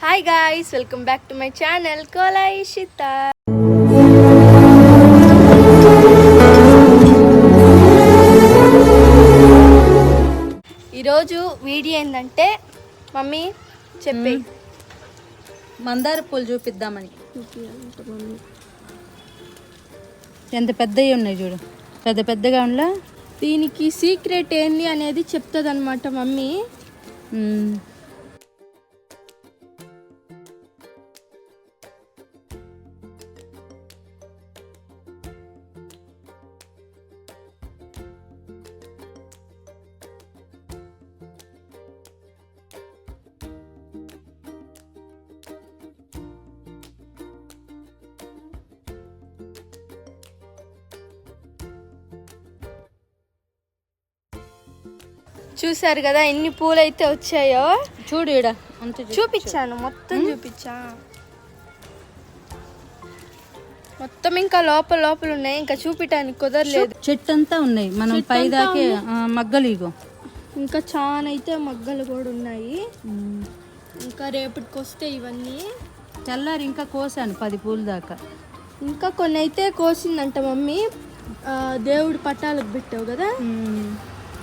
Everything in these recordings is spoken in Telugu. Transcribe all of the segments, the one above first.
Hi guys, welcome back to my channel Kola Ishita. ఈరోజు వీడియో ఏంటంటే మమ్మీ చెప్పే మందార పూలు చూపిద్దామని. ఎంత పెద్దవి ఉన్నాయి చూడు, పెద్ద పెద్దగా ఉండా. దీనికి సీక్రెట్ ఏంది అనేది చెప్తుంది అనమాట మమ్మీ. చూసారు కదా ఎన్ని పూలు అయితే వచ్చాయో. చూడు ఈడ చూపించాను, మొత్తం చూపించా. మొత్తం ఇంకా లోపల లోపల ఉన్నాయి, ఇంకా చూపించడానికి కుదరలేదు. చెట్టు అంతా ఉన్నాయి, మనం పైదాకే మగ్గలు ఇగో. ఇంకా చాలా అయితే మగ్గలు కూడా ఉన్నాయి. ఇంకా రేపటికి వస్తే ఇవన్నీ తెల్లారి ఇంకా కోసాను 10 పూలు దాకా. ఇంకా కొన్ని అయితే కోసిందంట మమ్మీ. దేవుడి పటాలకు పెట్టావు కదా,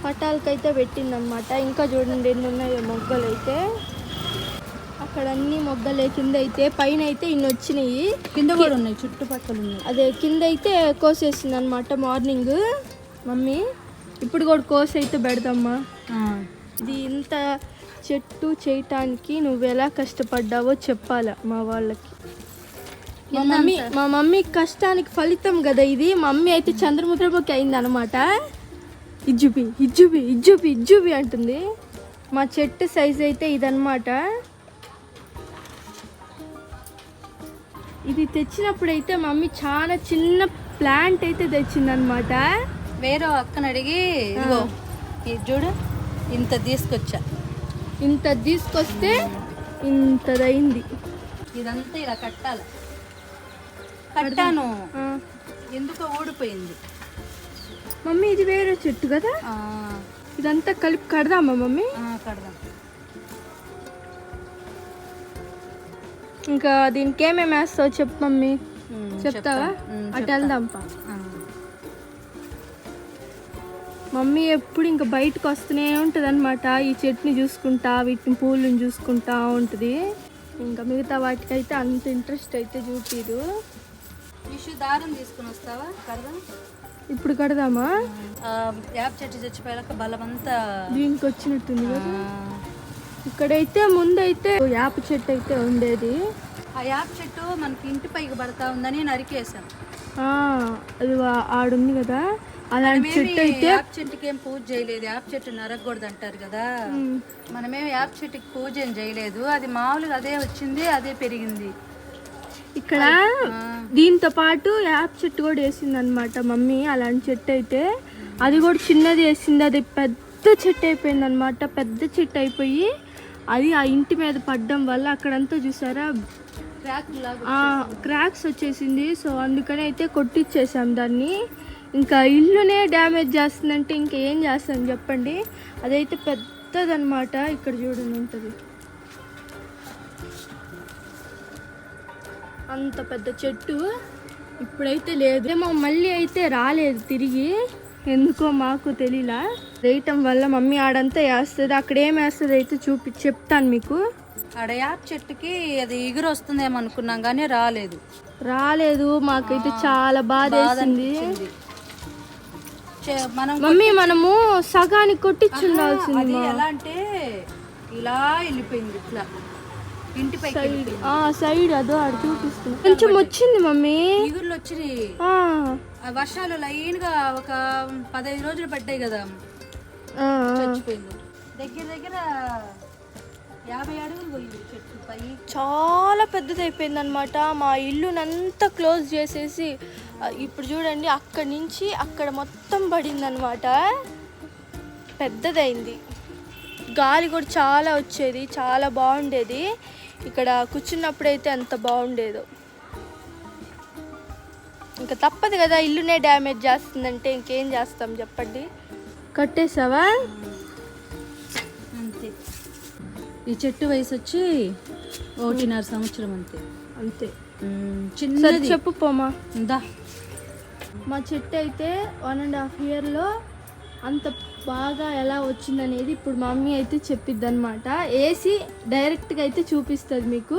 పటాలకైతే పెట్టిందనమాట. ఇంకా చూడండి ఎన్ని ఉన్నాయో మొగ్గలు అయితే. అక్కడ అన్ని మొగ్గలే, కింద అయితే పైన అయితే ఇన్ని వచ్చినాయి, కింద కూడా ఉన్నాయి, చుట్టుపక్కల ఉన్నాయి. అదే కింద అయితే కోసేసింది అనమాట మార్నింగ్ మమ్మీ. ఇప్పుడు కూడా కోసి అయితే పెడదామ్మా. ఇది ఇంత చెట్టు చేయటానికి నువ్వు ఎలా కష్టపడ్డావో చెప్పాలా మా వాళ్ళకి. మా మమ్మీ కష్టానికి ఫలితం కదా ఇది. మమ్మీ అయితే చంద్రముద్రకి అయింది అనమాట. ఇజ్జుబి ఇజ్జుబి ఇజ్జుబి ఇజ్జుబి అంటుంది. మా చెట్టు సైజ్ అయితే ఇదన్నమాట. ఇది తెచ్చినప్పుడైతే మమ్మీ చాలా చిన్న ప్లాంట్ అయితే తెచ్చిందనమాట. వేరే అక్కని అడిగి ఇదిగో ఇది చూడు, ఇంత తీసుకొచ్చా. ఇంత తీసుకొస్తే ఇంతదైంది. ఇదంతా ఇలా కట్టాలి. కట్టాను, ఎందుకో ఊడిపోయింది. మమ్మీ ఇది వేరే చెట్టు కదా, ఇదంతా కలిపి కడదామా మమ్మీ? కడదాం. ఇంకా దీనికి ఏమేమి వేస్తావు చెప్పు మమ్మీ. చెప్తావా? అటు వెళ్దాంపా. మమ్మీ ఎప్పుడు ఇంకా బయటకు వస్తూనే ఉంటుంది అనమాట. ఈ చెట్టుని చూసుకుంటా, వీటిని పూలను చూసుకుంటా ఉంటుంది. ఇంకా మిగతా వాటికైతే అంత ఇంట్రెస్ట్ అయితే చూపిదు. దారం తీసుకుని వస్తావా? కడదాం. ఇప్పుడు కడదామా? యాప్ చెట్టు చచ్చిపోయాక బలమంతా దీనికి వచ్చినట్టుంది కదా. ఇక్కడైతే ముందైతే యాప చెట్టు అయితే ఉండేది. ఆ యాప్ చెట్టు మనకి ఇంటి పైకి పడతా ఉందని నరికేసాం. అది ఆడుంది కదా, అలాంటి చెట్టు అయితే. యాప్ చెట్టుకి ఏం పూజ చేయలేదు, యాప్ చెట్టు నరకూడదు అంటారు కదా. మనమేం యాప్ చెట్టుకి పూజ ఏం చేయలేదు, అది మామూలుగా అదే వచ్చింది, అదే పెరిగింది. ఇక్కడ దీంతో పాటు యాప్ చెట్టు కూడా వేసింది అనమాట మమ్మీ. అలాంటి చెట్టు అయితే అది కూడా చిన్నది వేసింది, అది పెద్ద చెట్టు అయిపోయింది అనమాట. పెద్ద చెట్టు అయిపోయి అది ఆ ఇంటి మీద పడడం వల్ల అక్కడంతా చూసారా క్రాక్స్ వచ్చేసింది. సో అందుకని అయితే కొట్టించేసాం దాన్ని. ఇంకా ఇల్లునే డ్యామేజ్ చేస్తుందంటే ఇంకా ఏం చేస్తాను చెప్పండి. అదైతే పెద్దదన్నమాట. ఇక్కడ చూడండి ఉంటుంది, అంత పెద్ద చెట్టు. ఇప్పుడైతే లేదు ఏమో, మళ్ళీ అయితే రాలేదు తిరిగి, ఎందుకో మాకు తెలియలా. వేయటం వల్ల మమ్మీ ఆడంతా వేస్తుంది. అక్కడ ఏం వేస్తుంది అయితే చెప్తాను మీకు. ఆడ యాప్ చెట్టుకి అది ఎగురు వస్తుందేమో అనుకున్నాం కానీ రాలేదు. మాకైతే చాలా బాధ వేసింది. మమ్మీ మనము సగానికి కొట్టించి ఉండాల్సింది. ఎలా అంటే ఇలా వెళ్ళిపోయింది, ఇట్లా ఇంటి పై సైడ్ అదో ఆడ చూపిస్తుంది. కొంచెం వచ్చింది మమ్మీ, ఎగురులు వచ్చినాయి. వర్షాలు లైన్ గా ఒక 15 రోజులు పడ్డాయి కదా, చచ్చిపోయింది. దగ్గర 50 అడుగులు పోయింది చెట్టు పై. చాలా పెద్దది అయిపోయింది అనమాట. మా ఇల్లునంతా క్లోజ్ చేసేసి ఇప్పుడు చూడండి అక్కడి నుంచి అక్కడ మొత్తం పడింది అనమాట. పెద్దదైంది. గాలి కూడా చాలా వచ్చేది, చాలా బాగుండేది. ఇక్కడ కూర్చున్నప్పుడైతే ఎంత బాగుండేదో. ఇంకా తప్పదు కదా, ఇల్లునే డ్యామేజ్ చేస్తుందంటే ఇంకేం చేస్తాం చెప్పండి. కట్టేసావా? అంతే. ఈ చెట్టు వయసు వచ్చి 1.5 సంవత్సరం అంతే. అంతే. చిన్నది చెప్పు పోమా. దా. మా చెట్టు అయితే 1.5 ఇయర్లో అంత బాగా ఎలా వచ్చిందనేది ఇప్పుడు మా మమ్మీ అయితే చెప్పిద్ది అనమాట. వేసి డైరెక్ట్గా అయితే చూపిస్తుంది మీకు.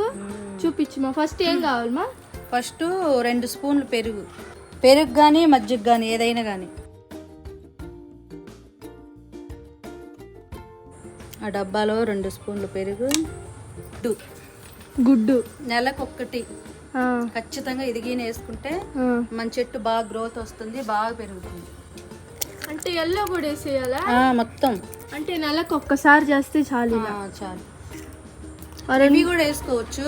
చూపించుమా. ఫస్ట్ ఏం కావాలమ్మా? ఫస్ట్ 2 స్పూన్లు పెరుగు కానీ మజ్జిగ కానీ ఏదైనా కానీ. ఆ డబ్బాలో 2 స్పూన్లు పెరుగు, గుడ్డు నెలకొకటి ఖచ్చితంగా ఇదిగిన వేసుకుంటే మన చెట్టు బాగా గ్రోత్ వస్తుంది, బాగా పెరుగుతుంది. అంటే ఎల్లో కూడా వేసేయాలా? మొత్తం అంటే నెలకు ఒక్కసారి చేస్తే చాలు. చాలు. ఇవి కూడా వేసుకోవచ్చు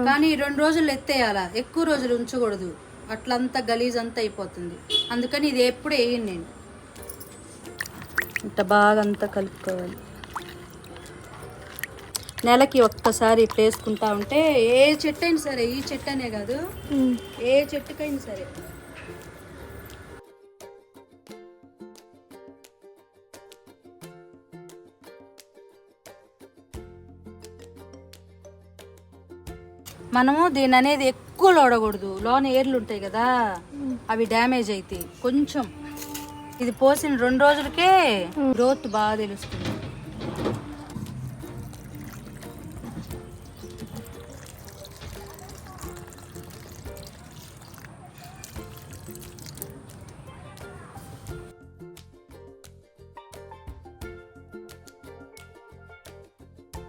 కానీ 2 రోజులు ఎత్తేయాలా, ఎక్కువ రోజులు ఉంచకూడదు, అట్లంతా గలీజ్ అంతా అయిపోతుంది. అందుకని ఇది ఎప్పుడు వేయను నేను. ఇంత బాగా అంతా కలుపుకోవాలి. నెలకి ఒక్కసారి ఇట్లా వేసుకుంటా ఉంటే ఏ చెట్టు అయినా సరే, ఈ చెట్టు అనే కాదు ఏ చెట్టుకైనా సరే. మనము దీని అనేది ఎక్కువ లోడకూడదు, లోన ఏర్లు ఉంటాయి కదా అవి డ్యామేజ్ అవుతాయి. కొంచెం ఇది పోసిన 2 రోజులకే గ్రోత్ బాగా తెలుస్తుంది.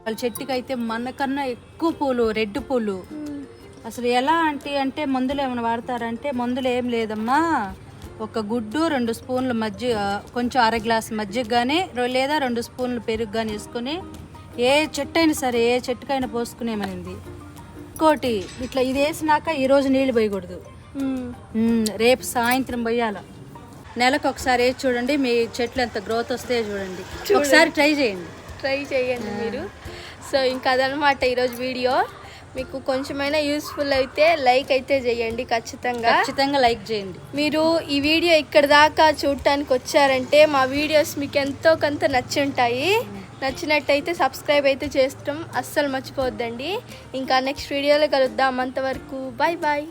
వాళ్ళ చెట్టుకి అయితే మనకన్నా ఎక్కువ పూలు, రెడ్ పూలు. అసలు ఎలా అంటే మందులు ఏమైనా వాడతారంటే మందులు ఏం లేదమ్మా. ఒక గుడ్డు, 2 స్పూన్లు మజ్జిగ, కొంచెం 1/2 గ్లాస్ మజ్జిగ కానీ లేదా 2 స్పూన్లు పెరుగు కానీ వేసుకొని ఏ చెట్టు అయినా సరే ఏ చెట్టుకైనా పోసుకునేమనింది. ఇంకోటి ఇట్లా ఇది వేసినాక ఈరోజు నీళ్ళు పోయకూడదు, రేపు సాయంత్రం పోయాల. నెలకు ఒకసారి వేసి చూడండి, మీ చెట్లు ఎంత గ్రోత్ వస్తాయో చూడండి. ఒకసారి ట్రై చేయండి మీరు. సో ఇంకా అదనమాట ఈరోజు వీడియో. మీకు కొంచెమైనా యూస్ఫుల్ అయితే లైక్ అయితే చేయండి, ఖచ్చితంగా లైక్ చేయండి. మీరు ఈ వీడియో ఇక్కడ దాకా చూడటానికి వచ్చారంటే మా వీడియోస్ మీకు ఎంతో కొంత నచ్చుంటాయి. నచ్చినట్టయితే సబ్స్క్రైబ్ అయితే చేయడం అస్సలు మర్చిపోవద్దండి. ఇంకా నెక్స్ట్ వీడియోలో కలుద్దాం. అంతవరకు బాయ్.